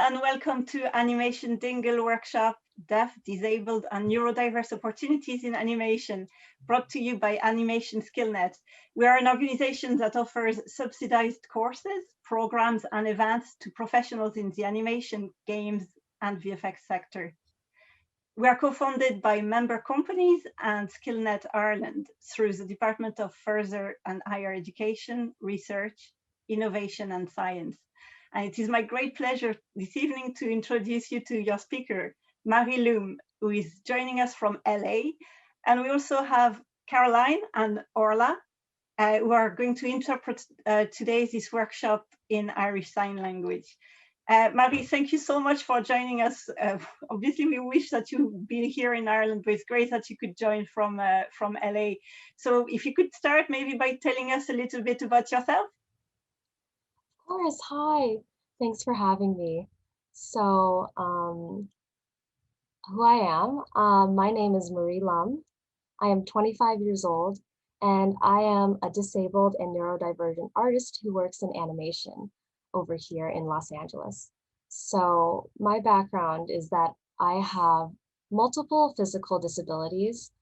and welcome to Animation Dingle workshop, Deaf, Disabled and Neurodiverse Opportunities in Animation, brought to you by Animation Skillnet. We are an organization that offers subsidized courses, programs and events to professionals in the animation, games and VFX sector. We are co-funded by member companies and Skillnet Ireland through the Department of Further and Higher Education, Research, Innovation and Science. And it is my great pleasure this evening to introduce you to your speaker, Marie Loom, who is joining us from LA. And we also have Caroline and Orla, who are going to interpret this workshop in Irish Sign Language. Marie, thank you so much for joining us. Obviously, we wish that you'd be here in Ireland, but it's great that you could join from LA. So if you could start maybe by telling us a little bit about yourself. Of course, hi. Thanks for having me. So, who I am, my name is Marie Lum. I am 25 years old, and I am a disabled and neurodivergent artist who works in animation over here in Los Angeles. So my background is that I have multiple physical disabilities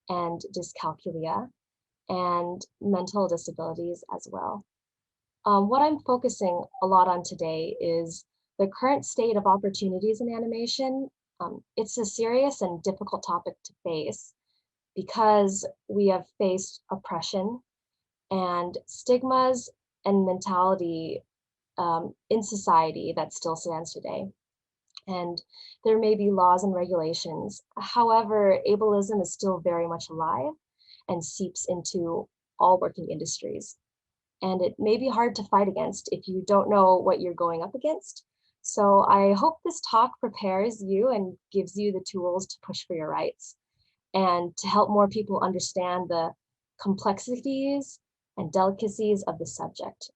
and dyscalculia and mental disabilities as well. What I'm focusing a lot on today is the current state of opportunities in animation. It's a serious and difficult topic to face because we have faced oppression and stigmas and mentality in society that still stands today. And there may be laws and regulations. However, ableism is still very much alive and seeps into all working industries. And it may be hard to fight against if you don't know what you're going up against. So I hope this talk prepares you and gives you the tools to push for your rights and to help more people understand the complexities and delicacies of the subject.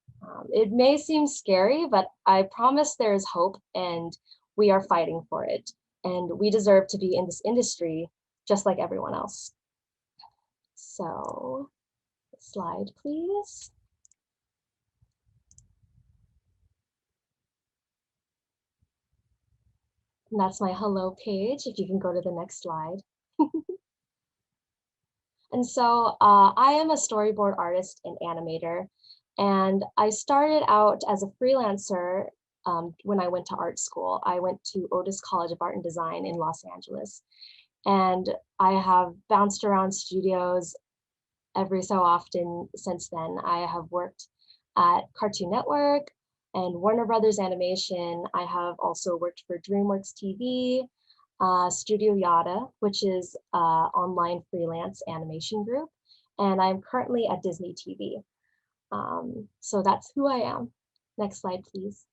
It may seem scary, but I promise there is hope and we are fighting for it. And we deserve to be in this industry just like everyone else. So, slide, please. And that's my hello page, if you can go to the next slide. And so I am a storyboard artist and animator, and I started out as a freelancer when I went to art school. I went to Otis College of Art and Design in Los Angeles, and I have bounced around studios every so often since then. I have worked at Cartoon Network and Warner Brothers Animation. I have also worked for DreamWorks TV, Studio Yotta, which is an online freelance animation group, and I'm currently at Disney TV. So that's who I am. Next slide, please.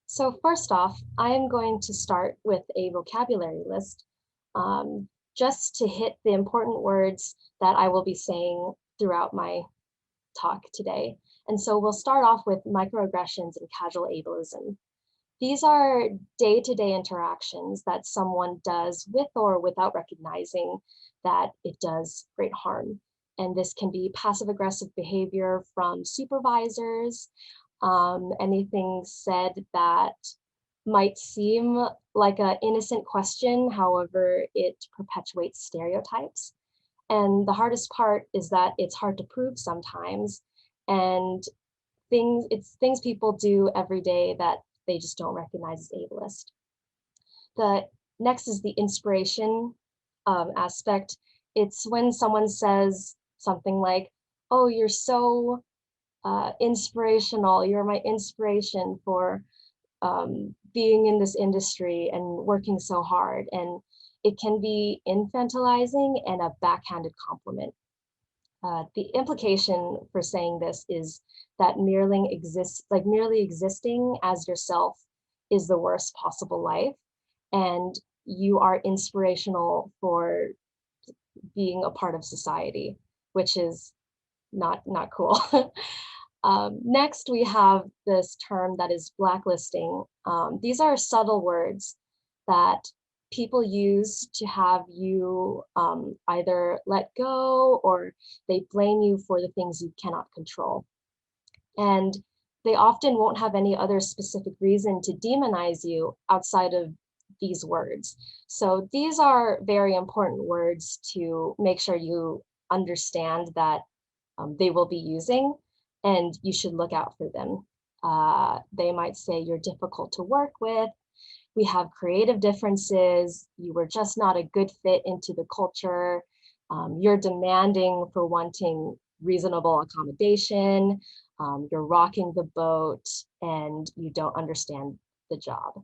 So first off, I am going to start with a vocabulary list just to hit the important words that I will be saying throughout my talk today. And so we'll start off with microaggressions and casual ableism. These are day-to-day interactions that someone does with or without recognizing that it does great harm. And this can be passive-aggressive behavior from supervisors, anything said that might seem like an innocent question, however, it perpetuates stereotypes. And the hardest part is that it's hard to prove sometimes, and it's things people do every day that they just don't recognize as ableist. The next is the inspiration aspect. It's when someone says something like, oh, you're so inspirational, you're my inspiration for being in this industry and working so hard. And it can be infantilizing and a backhanded compliment. The implication for saying this is that merely existing as yourself is the worst possible life, and you are inspirational for being a part of society, which is not cool. Next, we have this term that is blacklisting. These are subtle words that people use to have you either let go or they blame you for the things you cannot control. And they often won't have any other specific reason to demonize you outside of these words. So these are very important words to make sure you understand that they will be using, and you should look out for them. They might say you're difficult to work with, we have creative differences, you were just not a good fit into the culture, you're demanding for wanting reasonable accommodation, you're rocking the boat, and you don't understand the job.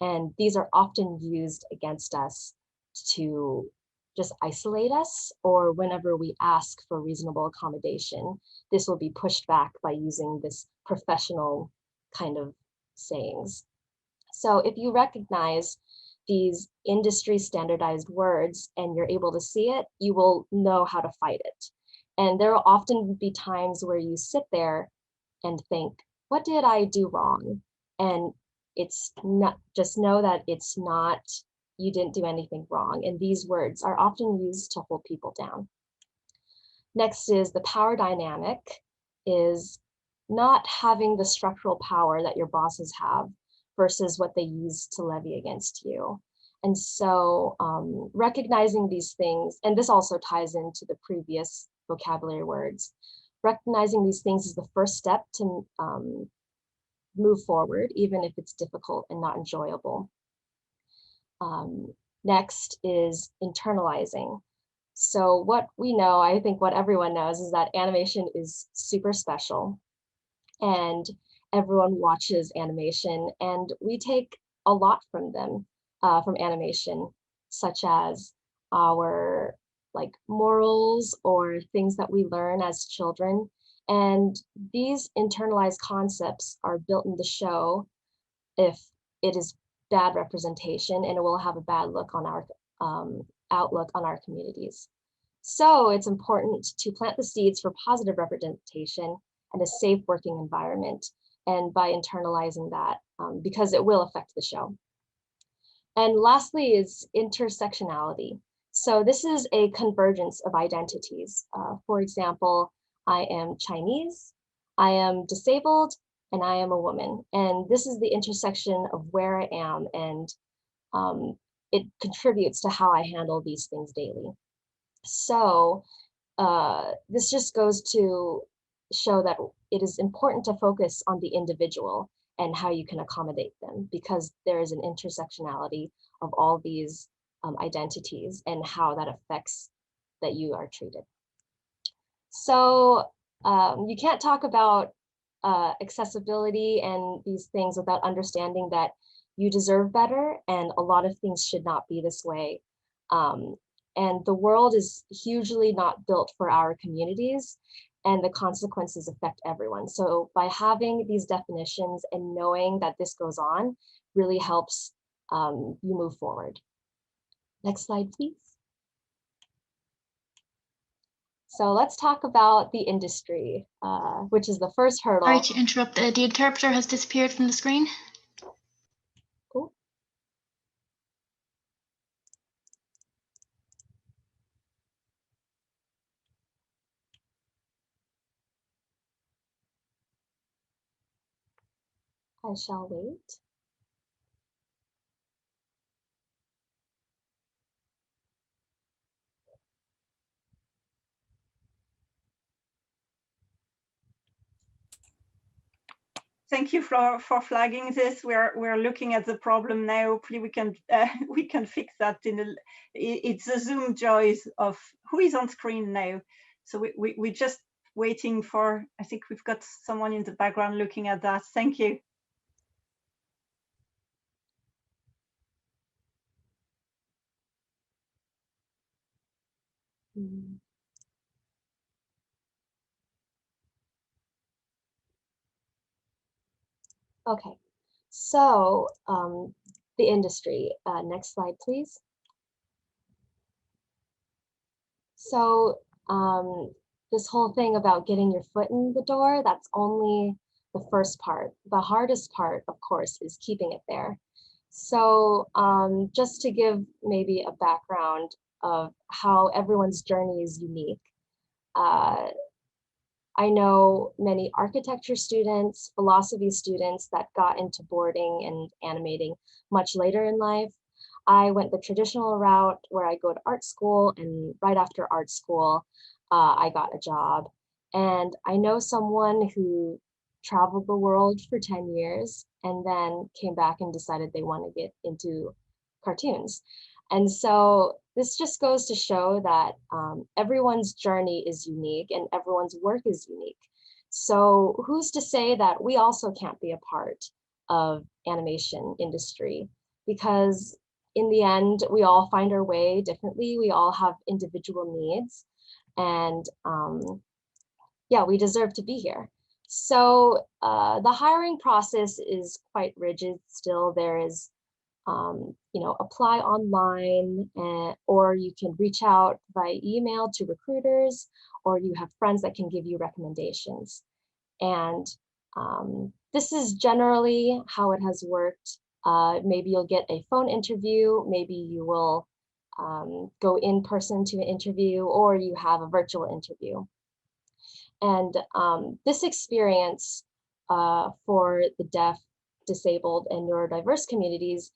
And these are often used against us to just isolate us, or whenever we ask for reasonable accommodation, this will be pushed back by using this professional kind of sayings. So if you recognize these industry standardized words and you're able to see it, you will know how to fight it. And there will often be times where you sit there and think, what did I do wrong? And it's not, just know that it's not, you didn't do anything wrong. And these words are often used to hold people down. Next is the power dynamic, is not having the structural power that your bosses have versus what they use to levy against you. And so recognizing these things, and this also ties into the previous vocabulary words, recognizing these things is the first step to move forward, even if it's difficult and not enjoyable. Next is internalizing. So what we know, I think what everyone knows, is that animation is super special, and everyone watches animation, and we take a lot from them, from animation, such as our morals or things that we learn as children. And these internalized concepts are built in the show if it is bad representation, and it will have a bad look on our outlook on our communities. So it's important to plant the seeds for positive representation and a safe working environment, and by internalizing that, because it will affect the show. And lastly is intersectionality. So this is a convergence of identities. For example, I am Chinese, I am disabled, and I am a woman. And this is the intersection of where I am, and it contributes to how I handle these things daily. So this just goes to show that it is important to focus on the individual and how you can accommodate them, because there is an intersectionality of all these identities and how that affects that you are treated. So you can't talk about accessibility and these things without understanding that you deserve better, and a lot of things should not be this way. And the world is hugely not built for our communities, and the consequences affect everyone. So by having these definitions and knowing that this goes on really helps you move forward. Next slide, please. So let's talk about the industry, which is the first hurdle. Sorry to interrupt, the interpreter has disappeared from the screen. Cool. I shall wait. Thank you for flagging this. We're looking at the problem now. Hopefully we can fix that. It's the Zoom joys of who is on screen now. So we're just waiting for, I think we've got someone in the background looking at that. Thank you. Okay, so the industry. Next slide, please. So this whole thing about getting your foot in the door, that's only the first part. The hardest part, of course, is keeping it there. So just to give maybe a background of how everyone's journey is unique. I know many architecture students, philosophy students that got into boarding and animating much later in life. I went the traditional route where I go to art school, and right after art school, I got a job. And I know someone who traveled the world for 10 years and then came back and decided they want to get into cartoons. And so this just goes to show that everyone's journey is unique and everyone's work is unique. So who's to say that we also can't be a part of animation industry? Because in the end, we all find our way differently. We all have individual needs, and yeah, we deserve to be here. So the hiring process is quite rigid still. There is apply online, or you can reach out by email to recruiters, or you have friends that can give you recommendations. And this is generally how it has worked. Maybe you'll get a phone interview, maybe you will go in person to an interview, or you have a virtual interview. And this experience for the deaf, disabled, and neurodiverse communities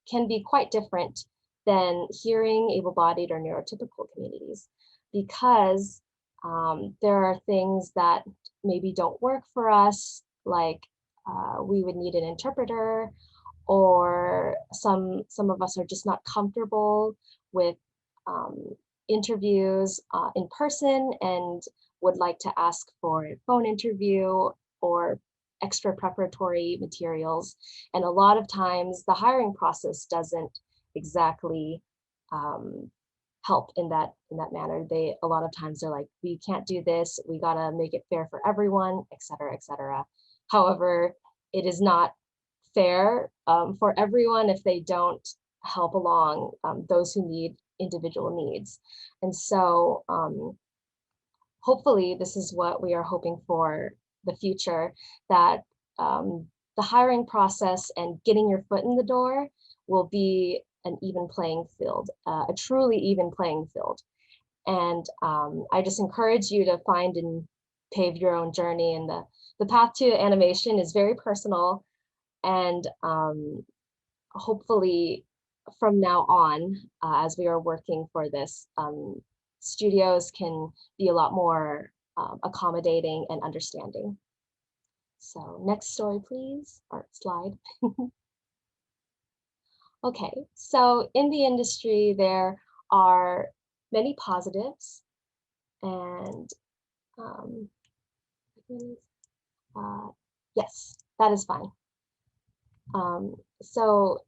can be quite different than hearing, able-bodied, or neurotypical communities, because there are things that maybe don't work for us, like we would need an interpreter, or some of us are just not comfortable with interviews in person and would like to ask for a phone interview or extra preparatory materials. And a lot of times the hiring process doesn't exactly help in that manner. A lot of times they're like, we can't do this, we gotta make it fair for everyone, et cetera, et cetera. However, it is not fair for everyone if they don't help along those who need individual needs. And so hopefully this is what we are hoping for the future, that the hiring process and getting your foot in the door will be an even playing field, a truly even playing field. And I just encourage you to find and pave your own journey. And the path to animation is very personal. And hopefully from now on, as we are working for this, studios can be a lot more accommodating and understanding. So next story, please, or slide. Okay, so in the industry, there are many positives, and yes, that is fine. So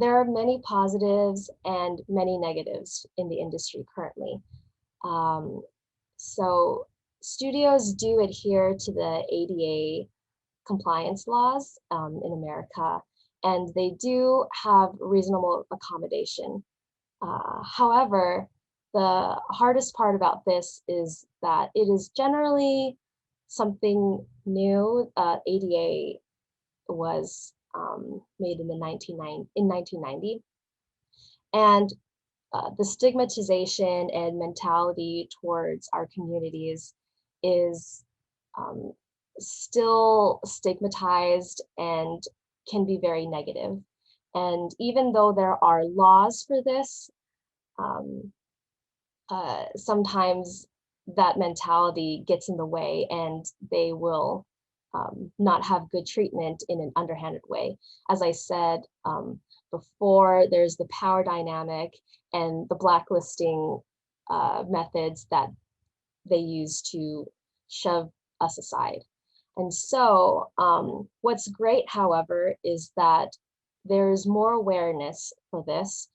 there are many positives and many negatives in the industry currently. So studios do adhere to the ADA compliance laws in America, and they do have reasonable accommodation. However, the hardest part about this is that it is generally something new. ADA was made in 1990, and the stigmatization and mentality towards our communities is still stigmatized and can be very negative. And even though there are laws for this, sometimes that mentality gets in the way and they will not have good treatment in an underhanded way. As I said before, there's the power dynamic and the blacklisting methods that they use to shove us aside. And so what's great, however, is that there's more awareness for this,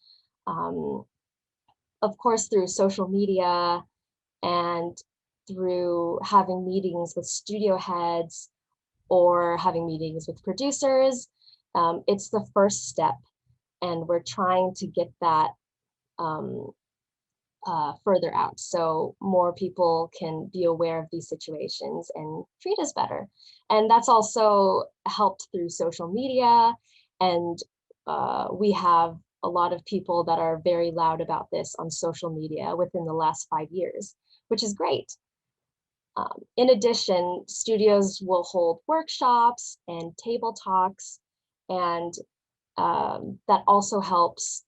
of course, through social media and through having meetings with studio heads or having meetings with producers. It's the first step, and we're trying to get that further out so more people can be aware of these situations and treat us better. And that's also helped through social media, and we have a lot of people that are very loud about this on social media within the last 5 years, which is great. In addition, studios will hold workshops and table talks, and that also helps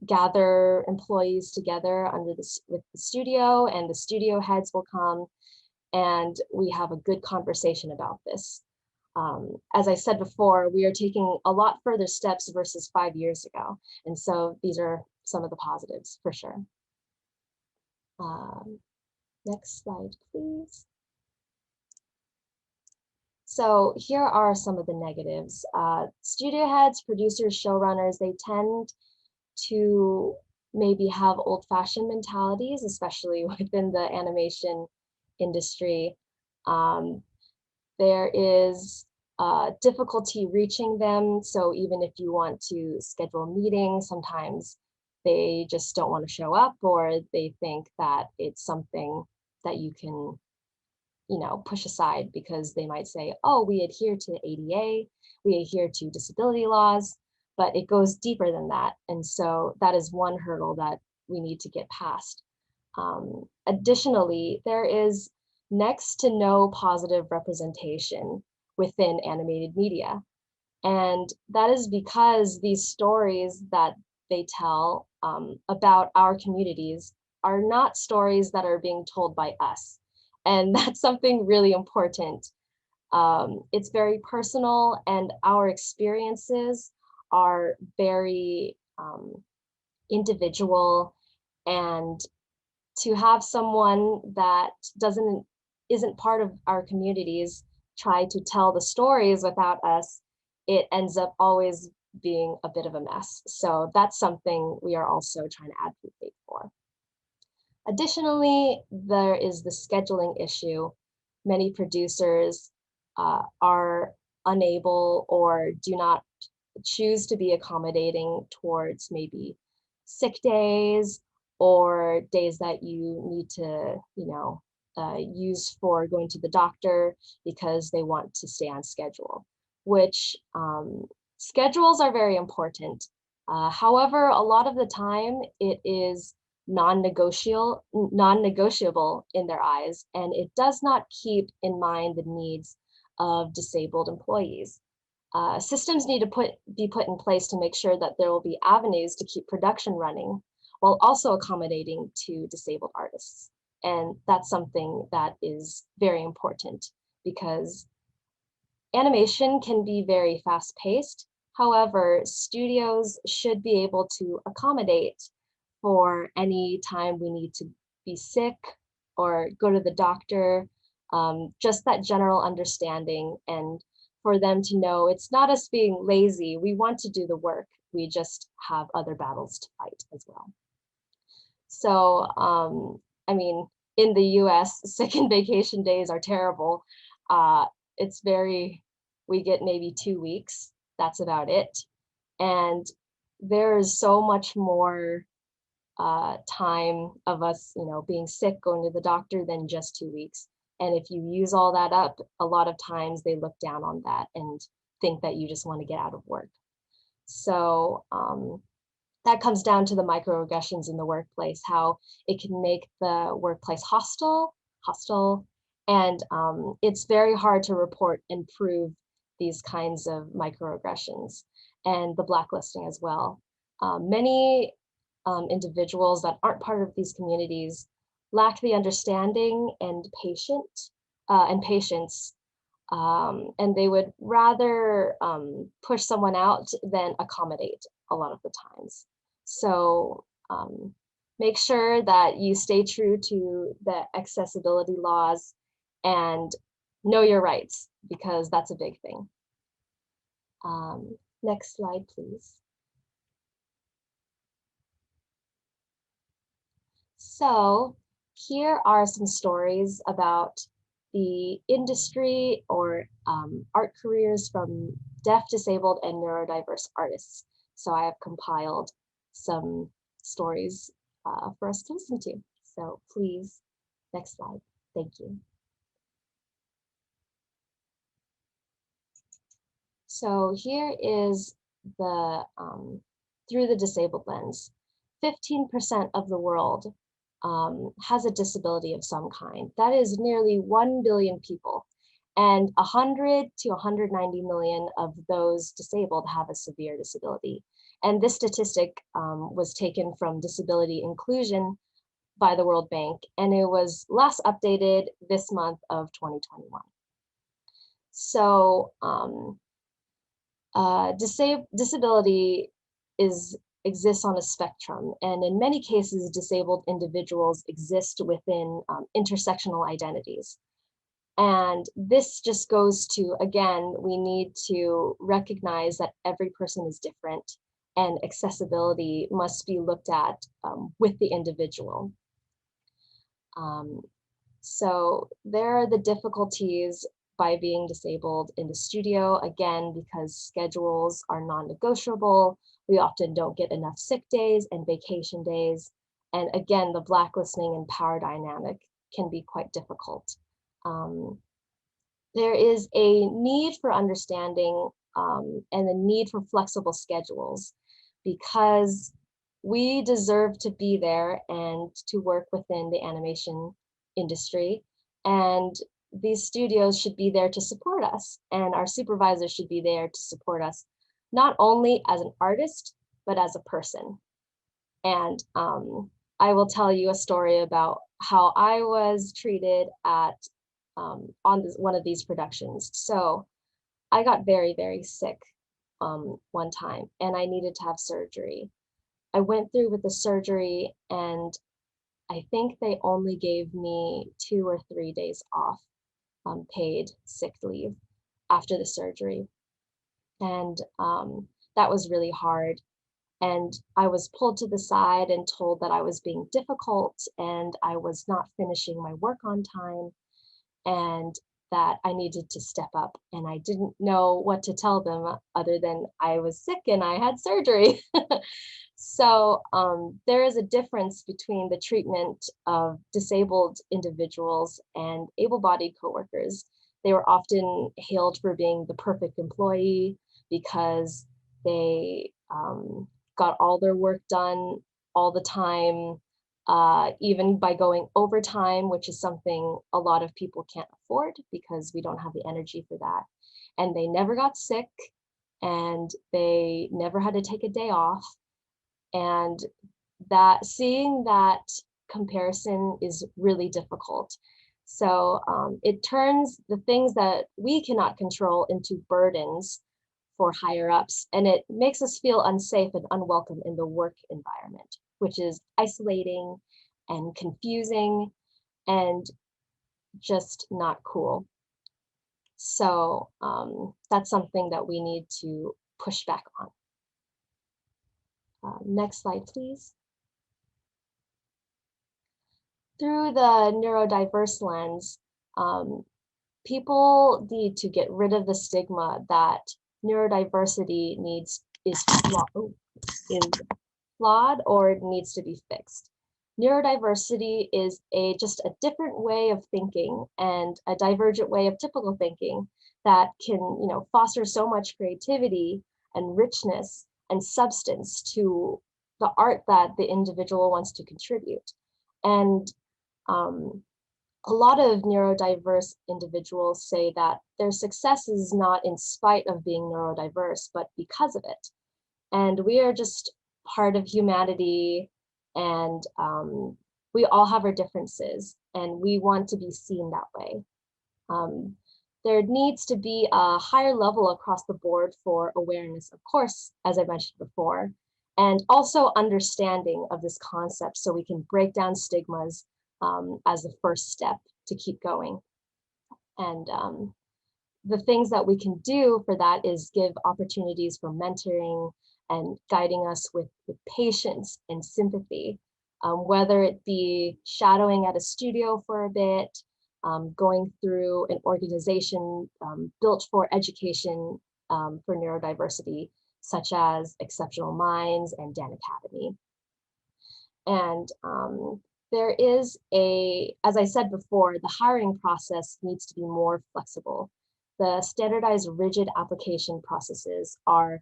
gather employees together with the studio, and the studio heads will come, and we have a good conversation about this. As I said before, we are taking a lot further steps versus 5 years ago, and so these are some of the positives for sure. Next slide, please. So here are some of the negatives. Studio heads, producers, showrunners, they tend to maybe have old-fashioned mentalities, especially within the animation industry. There is difficulty reaching them. So even if you want to schedule a meeting, sometimes they just don't want to show up, or they think that it's something that you can, push aside, because they might say, oh, we adhere to ADA, we adhere to disability laws, but it goes deeper than that. And so that is one hurdle that we need to get past. Additionally, there is next to no positive representation within animated media. And that is because these stories that they tell about our communities are not stories that are being told by us. And that's something really important. It's very personal, and our experiences are very individual, and to have someone that isn't part of our communities try to tell the stories without us, it ends up always being a bit of a mess. So that's something we are also trying to advocate for. Additionally, there is the scheduling issue. Many producers are unable or do not choose to be accommodating towards maybe sick days or days that you need to, use for going to the doctor because they want to stay on schedule, which schedules are very important. However, a lot of the time it is non-negotiable in their eyes, and it does not keep in mind the needs of disabled employees. Systems need to be put in place to make sure that there will be avenues to keep production running while also accommodating to disabled artists. And that's something that is very important, because animation can be very fast-paced. However, studios should be able to accommodate for any time we need to be sick or go to the doctor, just that general understanding, and for them to know it's not us being lazy. We want to do the work. We just have other battles to fight as well. So, I mean, in the US, sick and vacation days are terrible. We get maybe 2 weeks. That's about it. And there is so much more time of us, being sick, going to the doctor than just 2 weeks. And if you use all that up, a lot of times they look down on that and think that you just want to get out of work. So that comes down to the microaggressions in the workplace, how it can make the workplace hostile, and it's very hard to report and prove these kinds of microaggressions, and the blacklisting as well. Many individuals that aren't part of these communities lack the understanding and patience, and they would rather push someone out than accommodate a lot of the times. So make sure that you stay true to the accessibility laws and know your rights, because that's a big thing. Next slide, please. So here are some stories about the industry or art careers from deaf, disabled, and neurodiverse artists. So I have compiled some stories for us to listen to. So please, next slide. Thank you. So here is the through the disabled lens. 15% of the world has a disability of some kind. That is nearly 1 billion people. And 100 to 190 million of those disabled have a severe disability. And this statistic was taken from Disability Inclusion by the World Bank, and it was last updated this month of 2021. So disability exists on a spectrum, and in many cases, disabled individuals exist within intersectional identities. And this just goes to, again, we need to recognize that every person is different, and accessibility must be looked at with the individual. So there are the difficulties by being disabled in the studio, again, because schedules are non-negotiable. We often don't get enough sick days and vacation days. And again, the blacklisting and power dynamic can be quite difficult. There is a need for understanding and a need for flexible schedules, because we deserve to be there and to work within the animation industry. And these studios should be there to support us, and our supervisors should be there to support us, not only as an artist, but as a person. And I will tell you a story about how I was treated at one of these productions. So I got very, very sick one time, and I needed to have surgery. I went through with the surgery, and I think they only gave me 2 or 3 days off, paid sick leave after the surgery. And that was really hard. And I was pulled to the side and told that I was being difficult and I was not finishing my work on time, and that I needed to step up. And I didn't know what to tell them other than I was sick and I had surgery. So there is a difference between the treatment of disabled individuals and able-bodied coworkers. They were often hailed for being the perfect employee because they got all their work done all the time, even by going overtime, which is something a lot of people can't afford because we don't have the energy for that. And they never got sick, and they never had to take a day off. And that seeing that comparison is really difficult. So it turns the things that we cannot control into burdens for higher ups, and it makes us feel unsafe and unwelcome in the work environment, which is isolating and confusing and just not cool. So that's something that we need to push back on. Next slide, please. Through the neurodiverse lens, people need to get rid of the stigma that neurodiversity is flawed or it needs to be fixed. Neurodiversity is just a different way of thinking and a divergent way of typical thinking that can, foster so much creativity and richness and substance to the art that the individual wants to contribute. And a lot of neurodiverse individuals say that their success is not in spite of being neurodiverse, but because of it. And we are just part of humanity, and we all have our differences, and we want to be seen that way. There needs to be a higher level across the board for awareness, of course, as I mentioned before, and also understanding of this concept so we can break down stigmas as the first step to keep going. And the things that we can do for that is give opportunities for mentoring and guiding us with patience and sympathy, whether it be shadowing at a studio for a bit, going through an organization built for education for neurodiversity, such as Exceptional Minds and Dan Academy. And there is as I said before, the hiring process needs to be more flexible. The standardized rigid application processes are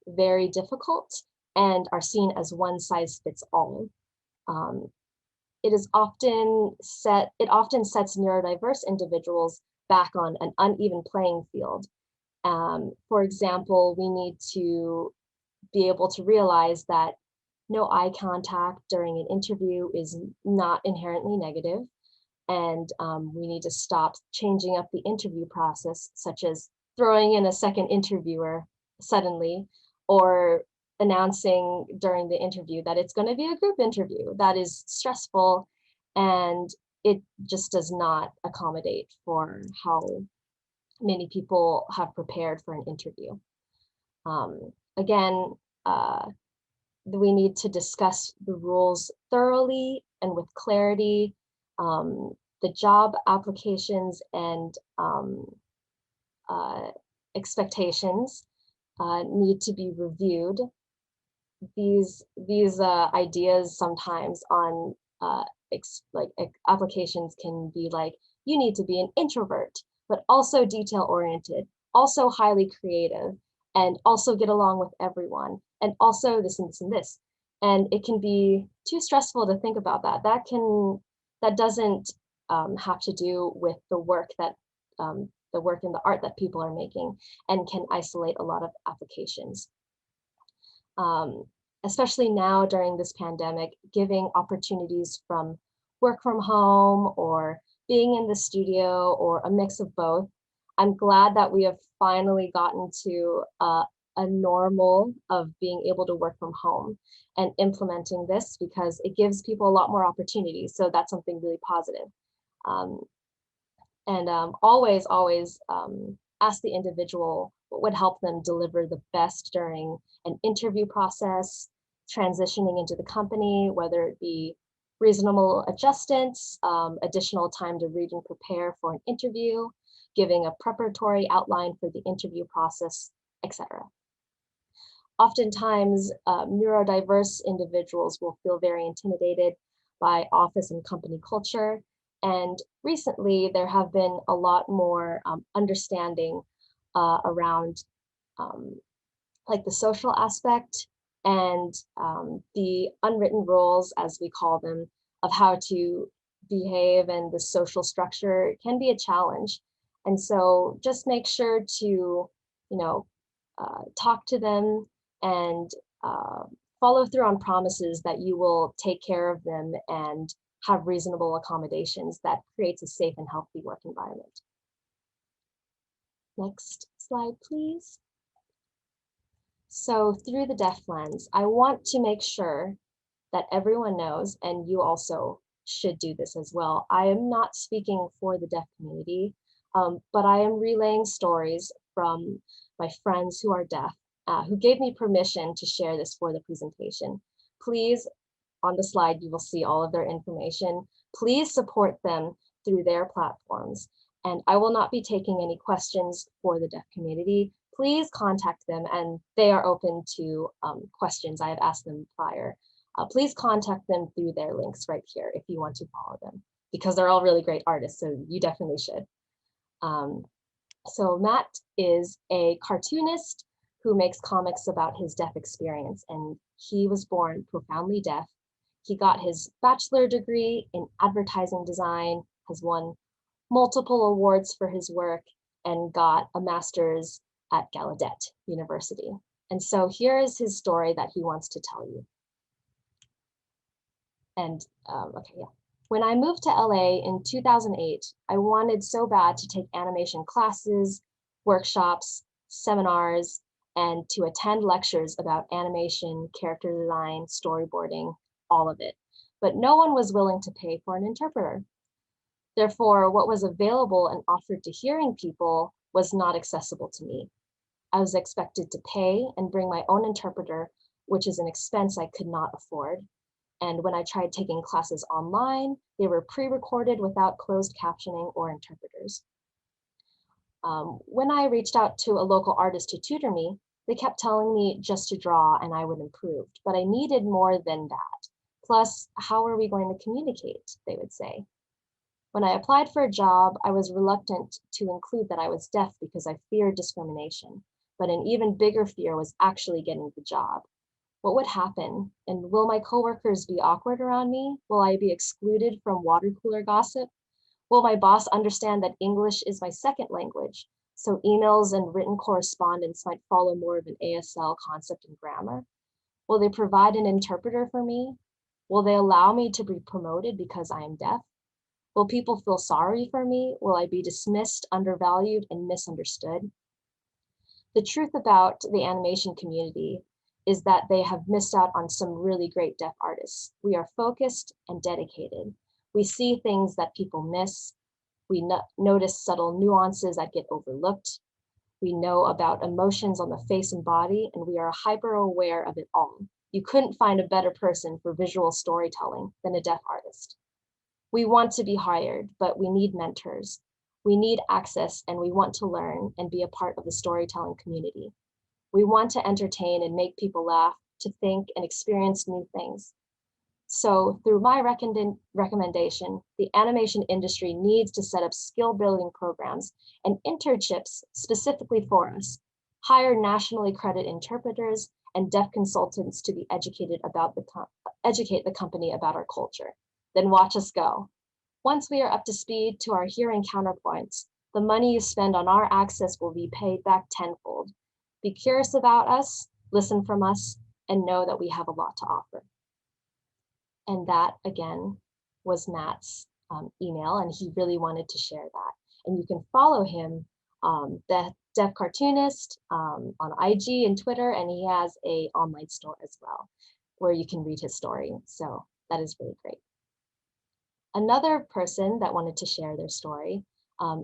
very difficult and are seen as one size fits all. it often sets neurodiverse individuals back on an uneven playing field. For example, we need to be able to realize that no eye contact during an interview is not inherently negative. And we need to stop changing up the interview process, such as throwing in a second interviewer suddenly, or announcing during the interview that it's going to be a group interview. That is stressful, and it just does not accommodate for how many people have prepared for an interview. Again, we need to discuss the rules thoroughly and with clarity. The job applications and expectations need to be reviewed. These ideas sometimes on applications can be like, you need to be an introvert, but also detail-oriented, also highly creative, and also get along with everyone, and also this and this and this. And it can be too stressful to think about that. That doesn't have to do with the work and the art that people are making, and can isolate a lot of applications. Especially now during this pandemic, giving opportunities from work from home or being in the studio or a mix of both. I'm glad that we have finally gotten to a normal of being able to work from home and implementing this, because it gives people a lot more opportunities. So that's something really positive. Always ask the individual what would help them deliver the best during an interview process, transitioning into the company, whether it be reasonable adjustments, additional time to read and prepare for an interview, giving a preparatory outline for the interview process, etc. Oftentimes, neurodiverse individuals will feel very intimidated by office and company culture. And recently, there have been a lot more understanding around like the social aspect and the unwritten rules, as we call them, of how to behave, and the social structure can be a challenge. And so just make sure to, talk to them and follow through on promises that you will take care of them and have reasonable accommodations that creates a safe and healthy work environment. Next slide, please. So through the deaf lens, I want to make sure that everyone knows, and you also should do this as well. I am not speaking for the deaf community, but I am relaying stories from my friends who are deaf, who gave me permission to share this for the presentation. Please, on the slide, you will see all of their information. Please support them through their platforms. And I will not be taking any questions for the deaf community. Please contact them, and they are open to questions I have asked them prior. Please contact them through their links right here if you want to follow them, because they're all really great artists, so you definitely should. So Matt is a cartoonist who makes comics about his deaf experience, and he was born profoundly deaf. He got his bachelor degree in advertising design, has won multiple awards for his work, and got a master's at Gallaudet University. And so here is his story that he wants to tell you. And okay, yeah. When I moved to LA in 2008, I wanted so bad to take animation classes, workshops, seminars, and to attend lectures about animation, character design, storyboarding, all of it. But no one was willing to pay for an interpreter. Therefore, what was available and offered to hearing people was not accessible to me. I was expected to pay and bring my own interpreter, which is an expense I could not afford. And when I tried taking classes online, they were pre-recorded without closed captioning or interpreters. When I reached out to a local artist to tutor me, they kept telling me just to draw and I would improve, but I needed more than that. Plus, how are we going to communicate, they would say. When I applied for a job, I was reluctant to include that I was deaf because I feared discrimination, but an even bigger fear was actually getting the job. What would happen? And will my coworkers be awkward around me? Will I be excluded from water cooler gossip? Will my boss understand that English is my second language? So emails and written correspondence might follow more of an ASL concept and grammar. Will they provide an interpreter for me? Will they allow me to be promoted because I am deaf? Will people feel sorry for me? Will I be dismissed, undervalued, and misunderstood? The truth about the animation community is that they have missed out on some really great deaf artists. We are focused and dedicated. We see things that people miss. We notice subtle nuances that get overlooked. We know about emotions on the face and body, and we are hyper aware of it all. You couldn't find a better person for visual storytelling than a deaf artist. We want to be hired, but we need mentors. We need access, and we want to learn and be a part of the storytelling community. We want to entertain and make people laugh, to think and experience new things. So through my recommendation, the animation industry needs to set up skill building programs and internships specifically for us, hire nationally accredited interpreters and deaf consultants to be educated about educate the company about our culture. Then watch us go. Once we are up to speed to our hearing counterpoints, the money you spend on our access will be paid back tenfold. Be curious about us, listen from us, and know that we have a lot to offer. And that, again, was Matt's email, and he really wanted to share that. And you can follow him, the Deaf Cartoonist, on IG and Twitter, and he has an online store as well, where you can read his story. So that is really great. Another person that wanted to share their story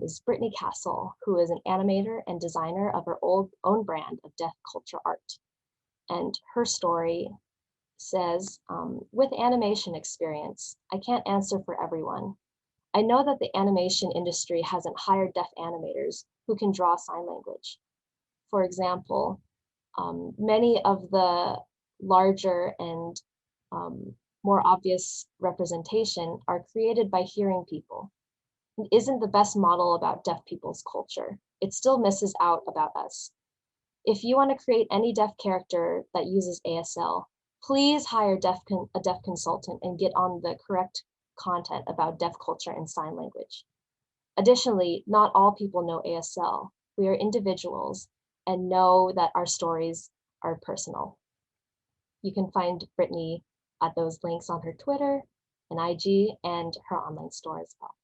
is Brittany Castle, who is an animator and designer of her own brand of deaf culture art. And her story says, with animation experience, I can't answer for everyone. I know that the animation industry hasn't hired deaf animators who can draw sign language. For example, many of the larger and more obvious representation are created by hearing people. It isn't the best model about deaf people's culture. It still misses out about us. If you want to create any deaf character that uses ASL, please hire a deaf consultant and get on the correct content about deaf culture and sign language. Additionally, not all people know ASL. We are individuals and know that our stories are personal. You can find Brittany at those links on her Twitter and IG and her online store as well.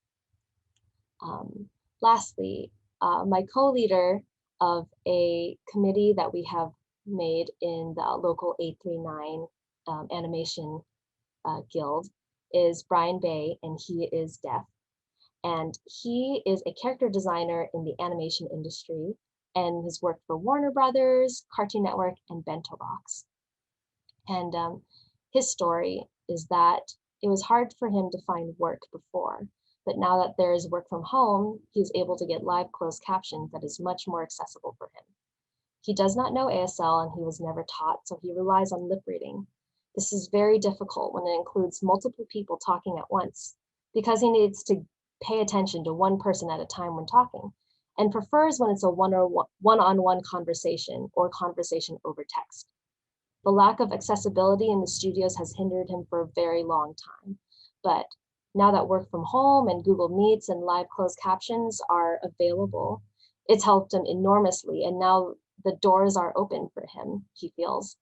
Lastly, my co-leader of a committee that we have made in the local 839 animation guild is Brian Bay, and he is deaf. And he is a character designer in the animation industry and has worked for Warner Brothers, Cartoon Network, and Bento Box. And his story is that it was hard for him to find work before, but now that there is work from home, he's able to get live closed captions that is much more accessible for him. He does not know ASL and he was never taught, so he relies on lip reading. This is very difficult when it includes multiple people talking at once, because he needs to pay attention to one person at a time when talking, and prefers when it's a one-on-one conversation or conversation over text. The lack of accessibility in the studios has hindered him for a very long time, but now that work from home and Google Meets and live closed captions are available, it's helped him enormously, and now the doors are open for him, he feels.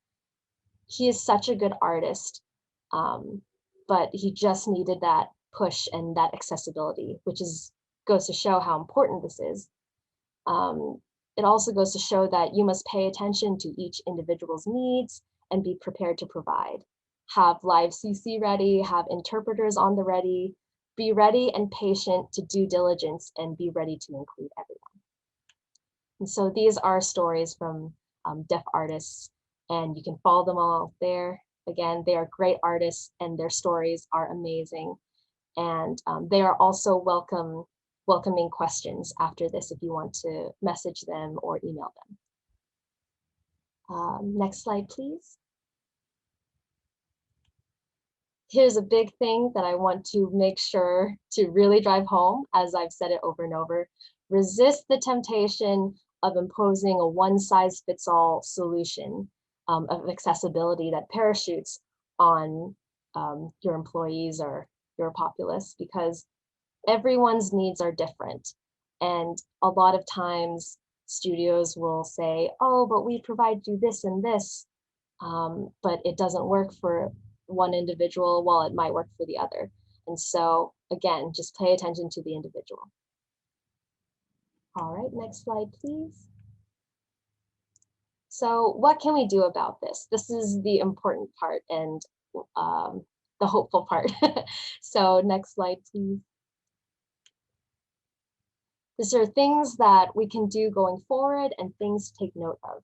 He is such a good artist, but he just needed that push and that accessibility, which goes to show how important this is. It also goes to show that you must pay attention to each individual's needs and be prepared to provide. Have live CC ready, have interpreters on the ready, be ready and patient to due diligence and be ready to include everyone. And so these are stories from deaf artists, and you can follow them all there. Again, they are great artists and their stories are amazing. And they are also welcoming questions after this if you want to message them or email them. Next slide, please. Here's a big thing that I want to make sure to really drive home, as I've said it over and over. Resist the temptation of imposing a one-size-fits-all solution. of accessibility that parachutes on your employees or your populace, because everyone's needs are different. And a lot of times studios will say, oh, but we provide you this and this, but it doesn't work for one individual while it might work for the other. And so again, just pay attention to the individual. All right, next slide, please. So what can we do about this? This is the important part and the hopeful part. So next slide, please. These are things that we can do going forward and things to take note of.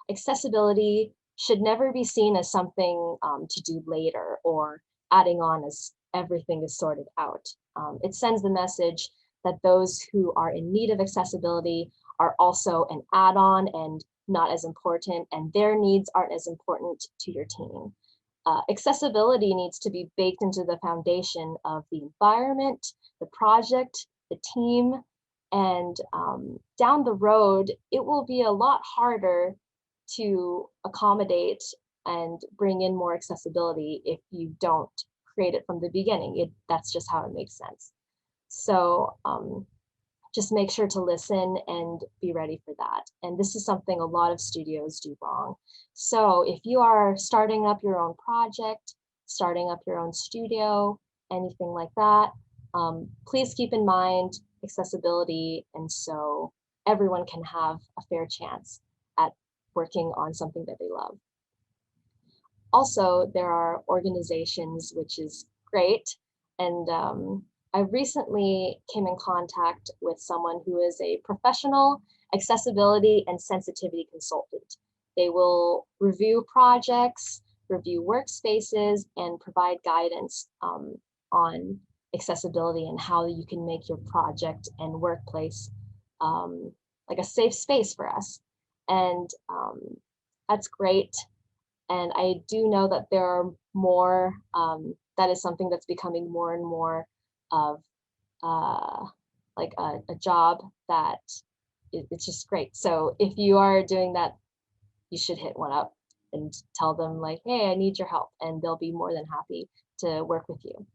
Accessibility should never be seen as something to do later or adding on as everything is sorted out. It sends the message that those who are in need of accessibility are also an add-on and not as important, and their needs aren't as important to your team. Accessibility needs to be baked into the foundation of the environment, the project, the team, and down the road, it will be a lot harder to accommodate and bring in more accessibility if you don't create it from the beginning. That's just how it makes sense. So just make sure to listen and be ready for that. And this is something a lot of studios do wrong. So if you are starting up your own project, starting up your own studio, anything like that, please keep in mind accessibility, and so everyone can have a fair chance at working on something that they love. Also, there are organizations, which is great, and I recently came in contact with someone who is a professional accessibility and sensitivity consultant. They will review projects, review workspaces, and provide guidance on accessibility and how you can make your project and workplace like a safe space for us. And that's great. And I do know that there are more, that is something that's becoming more and more of like a job that it's just great. So if you are doing that, you should hit one up and tell them like, hey, I need your help, and they'll be more than happy to work with you.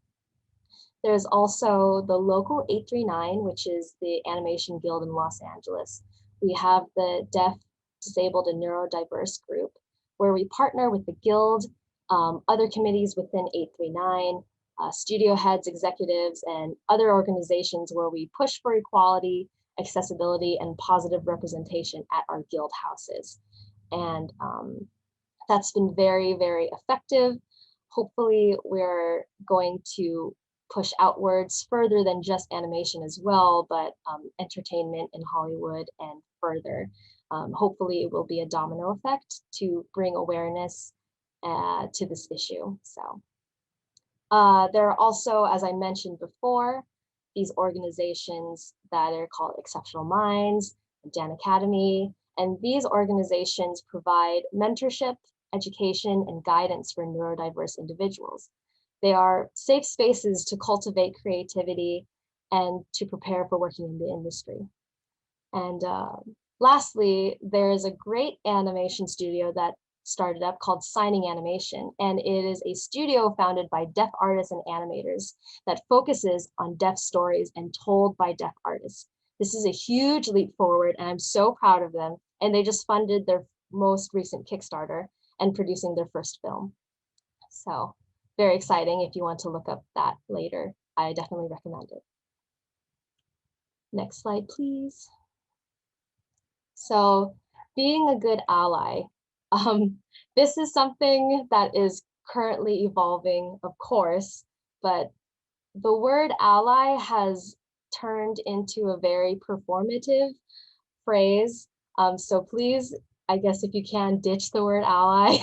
There's also the local 839, which is the Animation Guild in Los Angeles. We have the Deaf, Disabled, and Neurodiverse group, where we partner with the Guild, other committees within 839, studio heads, executives, and other organizations where we push for equality, accessibility, and positive representation at our Guild houses. And that's been very, very effective. Hopefully, we're going to push outwards further than just animation as well, but entertainment in Hollywood and further. Hopefully it will be a domino effect to bring awareness to this issue. So there are also, as I mentioned before, these organizations that are called Exceptional Minds, Dan Academy, and these organizations provide mentorship, education, and guidance for neurodiverse individuals. They are safe spaces to cultivate creativity and to prepare for working in the industry. And lastly, there is a great animation studio that started up called Signing Animation, and it is a studio founded by deaf artists and animators that focuses on deaf stories and told by deaf artists. This is a huge leap forward, and I'm so proud of them. And they just funded their most recent Kickstarter and producing their first film. So very exciting. If you want to look up that later, I definitely recommend it. Next slide, please. So being a good ally. This is something that is currently evolving, of course, but the word ally has turned into a very performative phrase. So please, I guess if you can, ditch the word ally.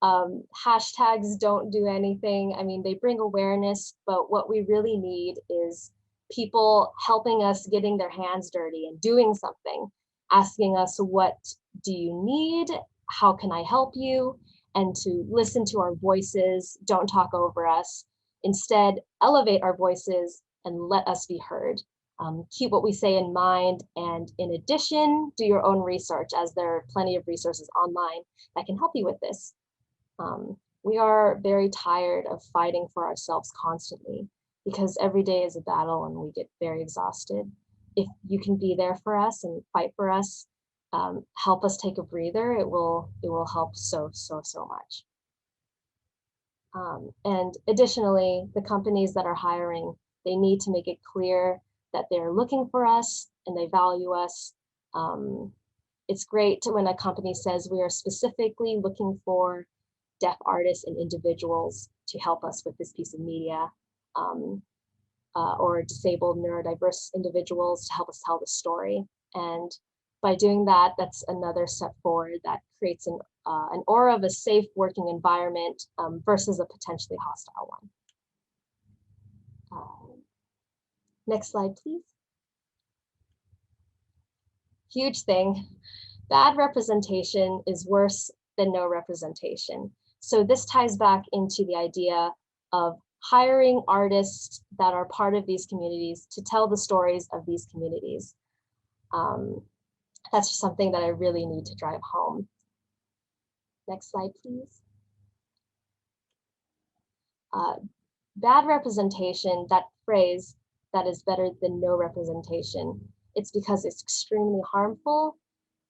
Hashtags don't do anything. I mean, they bring awareness, but what we really need is people helping us, getting their hands dirty and doing something, asking us, what do you need? How can I help you? And to listen to our voices, don't talk over us. Instead, elevate our voices and let us be heard. keep what we say in mind, and in addition, do your own research, as there are plenty of resources online that can help you with this. We are very tired of fighting for ourselves constantly because every day is a battle and we get very exhausted. If you can be there for us and fight for us, help us take a breather, it will help so much. And additionally, the companies that are hiring, they need to make it clear that they're looking for us and they value us. It's great when a company says we are specifically looking for deaf artists and individuals to help us with this piece of media, or disabled neurodiverse individuals to help us tell the story. And by doing that, that's another step forward that creates an aura of a safe working environment versus a potentially hostile one. Next slide, please. Huge thing. Bad representation is worse than no representation. So this ties back into the idea of hiring artists that are part of these communities to tell the stories of these communities. That's just something that I really need to drive home. Next slide, please. Bad representation, that phrase, that is better than no representation, it's because it's extremely harmful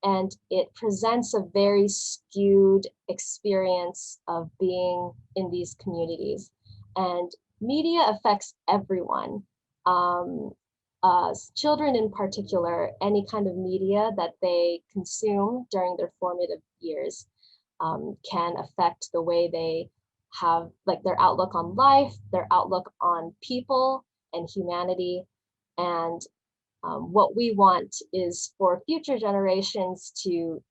and it presents a very skewed experience of being in these communities. And media affects everyone. Children in particular, any kind of media that they consume during their formative years can affect the way they have, like, their outlook on life, their outlook on people and humanity. And what we want is for future generations to,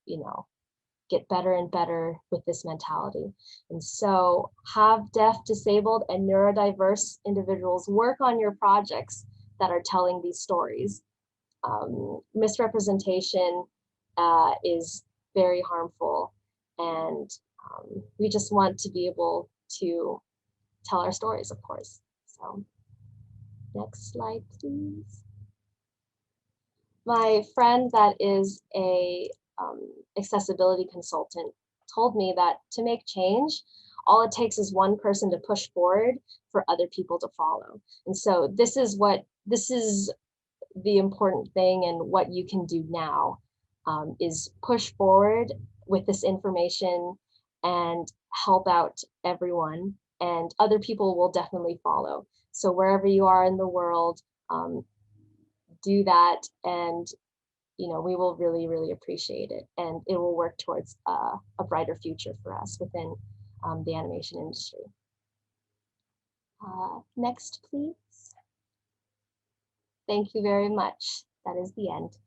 get better and better with this mentality. And so have deaf, disabled, and neurodiverse individuals work on your projects that are telling these stories. Misrepresentation is very harmful, and we just want to be able to tell our stories, of course. So next slide, please. My friend that is a accessibility consultant told me that to make change, all it takes is one person to push forward for other people to follow. And so this is the important thing, and what you can do now is push forward with this information and help out everyone, and other people will definitely follow. So wherever you are in the world, do that, and we will really, really appreciate it, and it will work towards a brighter future for us within the animation industry. Next, please. Thank you very much. That is the end.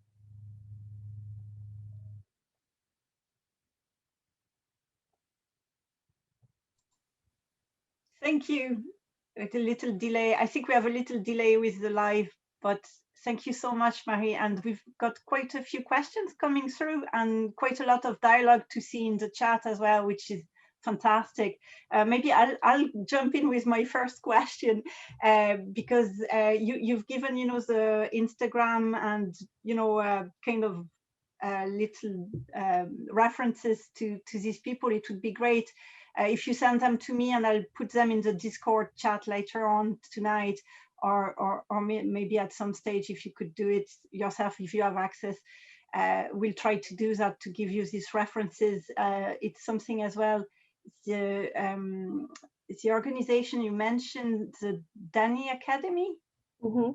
Thank you. With a little delay, I think we have a little delay with the live, but thank you so much, Marie. And we've got quite a few questions coming through and quite a lot of dialogue to see in the chat as well, which is fantastic. Maybe I'll jump in with my first question because you've given, the Instagram and, kind of little references to these people. It would be great if you send them to me, and I'll put them in the Discord chat later on tonight, or maybe at some stage, if you could do it yourself, if you have access. We'll try to do that to give you these references. It's something as well. The organization you mentioned, the Dani Academy. Mm-hmm.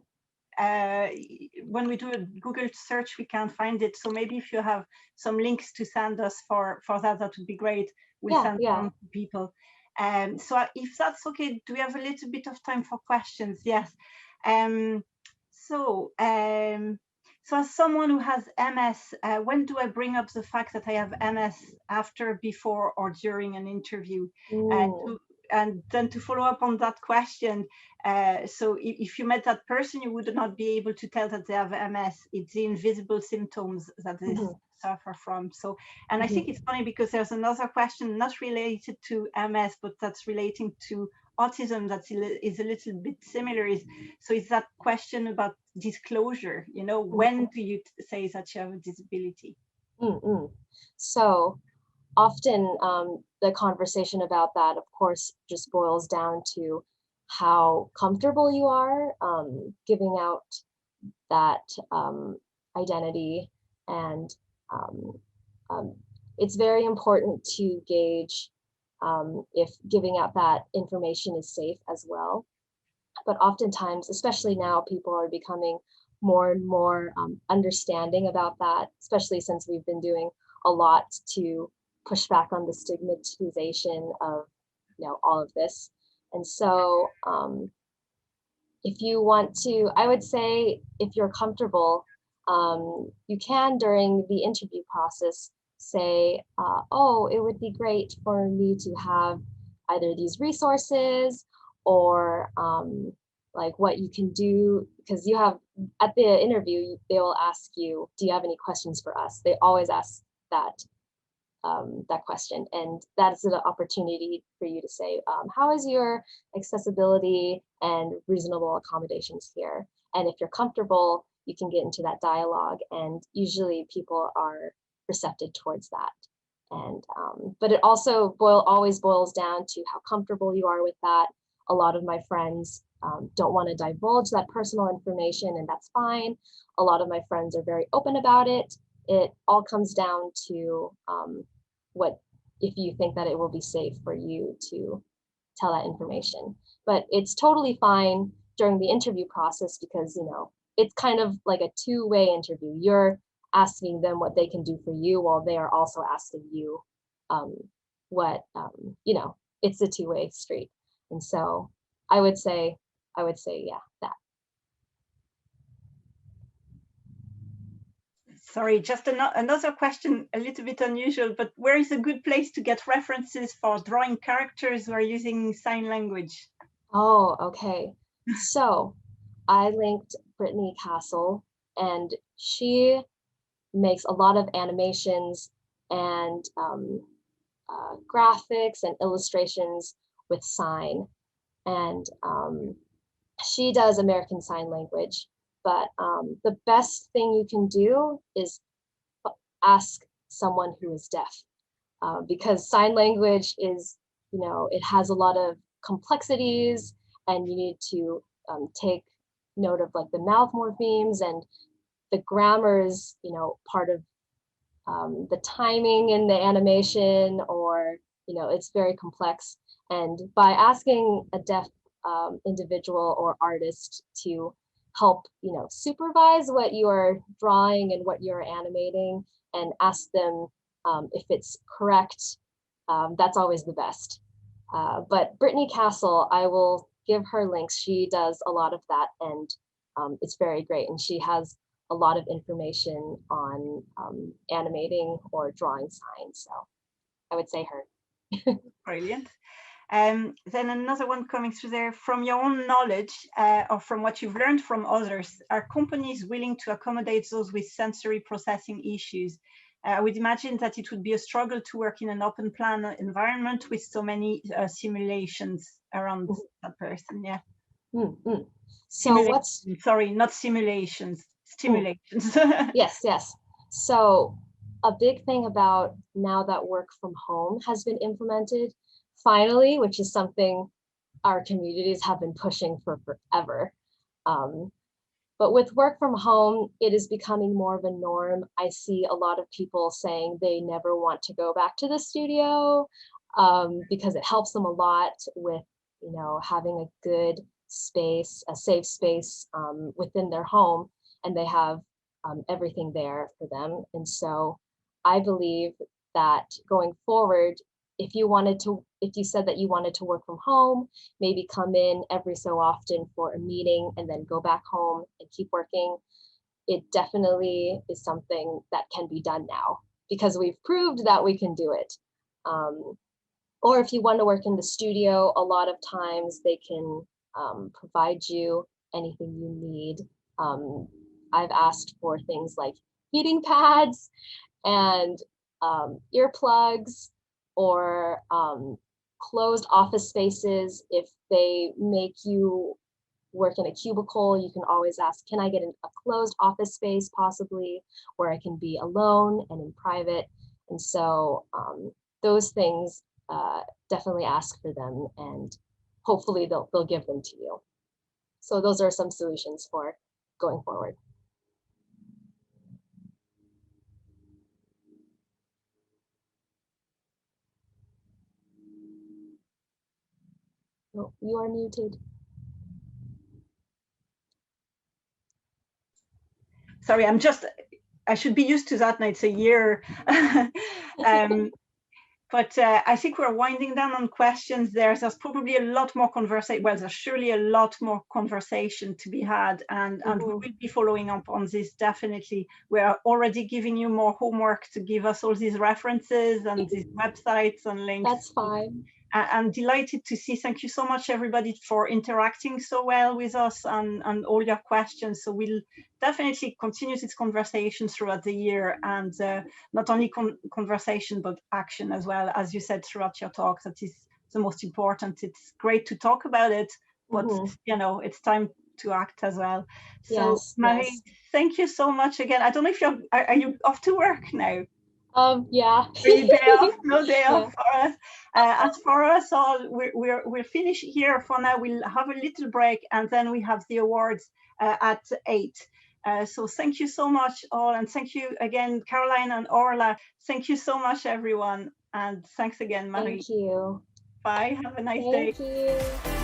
When we do a Google search, we can't find it. So maybe if you have some links to send us for that would be great. We'll send them to people. So if that's okay, do we have a little bit of time for questions? Yes. So as someone who has MS, when do I bring up the fact that I have MS, after, before, or during an interview? And then to follow up on that question, so if you met that person, you would not be able to tell that they have MS. It's the invisible symptoms that they suffer from. So, and I think it's funny because there's another question not related to MS, but that's relating to autism that is a little bit similar is, so it's that question about disclosure, you know, when do you say that you have a disability? So often the conversation about that, of course, just boils down to how comfortable you are giving out that identity. And it's very important to gauge if giving out that information is safe as well. But oftentimes, especially now, people are becoming more and more understanding about that, especially since we've been doing a lot to push back on the stigmatization of, you know, all of this. And so if you want to, I would say if you're comfortable, you can during the interview process say, oh, it would be great for me to have either these resources or like what you can do, because you have, at the interview, they will ask you, do you have any questions for us? They always ask that that question, and that's an opportunity for you to say, how is your accessibility and reasonable accommodations here? And if you're comfortable, you can get into that dialogue, and usually people are receptive towards that. And but it also always boils down to how comfortable you are with that. A lot of my friends don't want to divulge that personal information, and that's fine. A lot of my friends are very open about it. It all comes down to what, if you think that it will be safe for you to tell that information. But it's totally fine during the interview process, because, you know, it's kind of like a two-way interview. You're asking them what they can do for you, while they are also asking you what, you know, it's a two-way street. And so I would say, yeah, that. Sorry, just another question, a little bit unusual, but where is a good place to get references for drawing characters who are using sign language? Oh, okay. So I linked Brittany Castle, and she makes a lot of animations and graphics and illustrations with sign. And she does American Sign Language. But the best thing you can do is ask someone who is deaf, because sign language is, you know, it has a lot of complexities, and you need to take note of like the mouth morphemes, and the grammar is, you know, part of the timing in the animation, or, you know, it's very complex. And by asking a deaf individual or artist to help, you know, supervise what you're drawing and what you're animating, and ask them if it's correct, that's always the best. But Brittany Castle, I will give her links. She does a lot of that, and it's very great. And she has a lot of information on animating or drawing signs. So I would say her. Brilliant. Then another one coming through there, from your own knowledge or from what you've learned from others, are companies willing to accommodate those with sensory processing issues? I would imagine that it would be a struggle to work in an open plan environment with so many simulations around that person. Yeah. So what's, sorry, not simulations, stimulations. Yes. So a big thing about now that work from home has been implemented, finally, which is something our communities have been pushing for forever. But with work from home, it is becoming more of a norm. I see a lot of people saying they never want to go back to the studio because it helps them a lot with, you know, having a good space, a safe space within their home, and they have everything there for them. And so I believe that going forward, if you said that you wanted to work from home, maybe come in every so often for a meeting and then go back home and keep working. It definitely is something that can be done now, because we've proved that we can do it. Or if you want to work in the studio, a lot of times they can provide you anything you need. I've asked for things like heating pads and earplugs, or closed office spaces, if they make you work in a cubicle, you can always ask, can I get a closed office space possibly, where I can be alone and in private? And so those things, definitely ask for them, and hopefully they'll give them to you. So those are some solutions for going forward. Oh, you are muted. Sorry, I should be used to that now, it's a year. But I think we're winding down on questions there. There's probably a lot more conversation. Well, there's surely a lot more conversation to be had, and we will be following up on this definitely. We are already giving you more homework to give us all these references and these websites and links. That's fine. I'm delighted to see. Thank you so much, everybody, for interacting so well with us and all your questions. So we'll definitely continue this conversation throughout the year, and not only conversation, but action as well. As you said throughout your talk, that is the most important. It's great to talk about it, but you know, it's time to act as well. So Yes, Marie, thank you so much again. I don't know if are you off to work now? Yeah. Day off, no day off for us. As for us all, we're finished here for now. We'll have a little break, and then we have the awards at 8. So thank you so much all, and thank you again, Caroline and Orla. Thank you so much, everyone, and thanks again, Marie. Thank you. Bye. Have a nice day. Thank you.